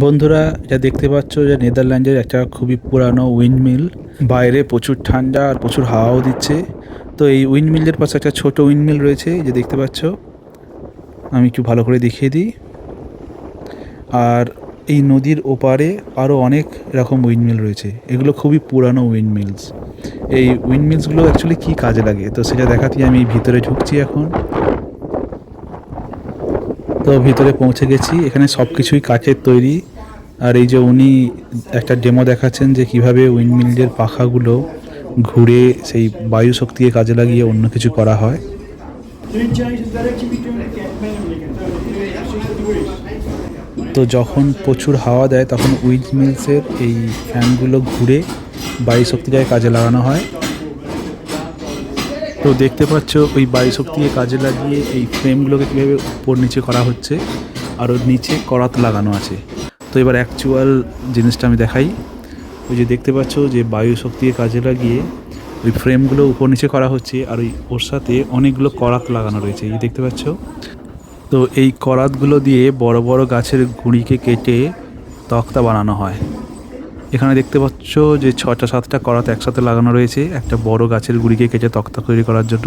বন্ধুরা, এটা দেখতে পাচ্ছ যে নেদারল্যান্ডের একটা খুবই পুরানো উইন্ডমিল। বাইরে প্রচুর ঠান্ডা আর প্রচুর হাওয়াও দিচ্ছে। তো এই উইন্ডমিলের পাশে একটা ছোট উইন্ডমিল রয়েছে, এই যে দেখতে পাচ্ছ। আমি একটু ভালো করে দেখিয়ে দিই। আর এই নদীর ওপারে আরও অনেক এরকম উইন্ডমিল রয়েছে। এগুলো খুবই পুরানো উইন্ডমিলস। এই উইন্ডমিলসগুলো অ্যাকচুয়ালি কী কাজে লাগে তো সেটা দেখাতেই আমি ভিতরে ঢুকছি এখন। তো ভিতরে পৌঁছে গেছি। এখানে সব কিছুই কাঠের তৈরি। আর এই যে উনি একটা ডেমো দেখাচ্ছেন যে কিভাবে উইন্ডমিলের পাখাগুলো ঘুরে সেই বায়ু শক্তিকে কাজে লাগিয়ে অন্য কিছু করা হয়। তো যখন প্রচুর হাওয়া দেয় তখন উইন্ডমিলসের এই ফ্যানগুলো ঘুরে বায়ু শক্তিটাকে কাজে লাগানো হয়। তো দেখতে পাচ্ছ ওই বায়ু শক্তিকে কাজে লাগিয়ে এই ফ্রেমগুলোকে কীভাবে উপর নিচে করা হচ্ছে, আর ওর নিচে করাত লাগানো আছে। তো এবার অ্যাকচুয়াল জিনিসটা আমি দেখাই। ওই যে দেখতে পাচ্ছ যে বায়ু শক্তিকে কাজে লাগিয়ে ওই ফ্রেমগুলো উপর নিচে করা হচ্ছে, আর ওর সাথে অনেকগুলো করাত লাগানো রয়েছে, এই দেখতে পাচ্ছ। তো এই করাতগুলো দিয়ে বড় বড় গাছের গুঁড়িকে কেটে তক্তা বানানো হয়। এখানে দেখতে পাচ্ছ যে 6টা 7টা করাত একসাথে লাগানো রয়েছে একটা বড় গাছের গুঁড়িকে কেটে তক্তা তৈরি করার জন্য।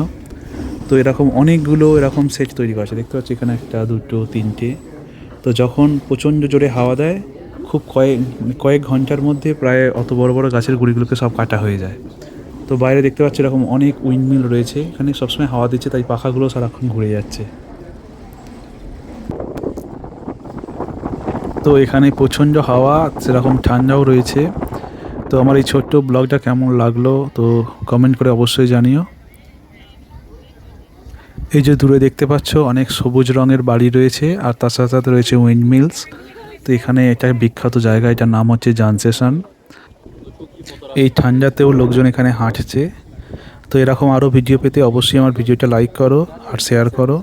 তো এরকম অনেকগুলো এরকম সেট তৈরি করা আছে, দেখতে পাচ্ছি এখানে 1 2 3টে। তো যখন প্রচণ্ড জোরে হাওয়া দেয়, খুব কয়েক ঘন্টার মধ্যে প্রায় অত বড় বড় গাছের গুঁড়িগুলোকে সব কাটা হয়ে যায়। তো বাইরে দেখতে পাচ্ছি এরকম অনেক উইন্ডমিল রয়েছে, এখানে সবসময় হাওয়া দিচ্ছে তাই পাখাগুলো সারাক্ষণ ঘুরে যাচ্ছে। তো এখানে প্রচণ্ড হাওয়া, সেরকম ঠান্ডাও রয়েছে। তো আমার এই ছোট্ট ব্লগটা কেমন লাগলো তো কমেন্ট করে অবশ্যই জানিও। এই যে দূরে দেখতে পাচ্ছ অনেক সবুজ রঙের বাড়ি রয়েছে, আর তার সাথে সাথে রয়েছে উইন্ডমিলস। তো এখানে এটা বিখ্যাত জায়গা, এটার নাম হচ্ছে জানসেশন। এই ঠান্ডাতেও লোকজন এখানে হাঁটছে। তো এরকম আরও ভিডিও পেতে অবশ্যই আমার ভিডিওটা লাইক করো আর শেয়ার করো।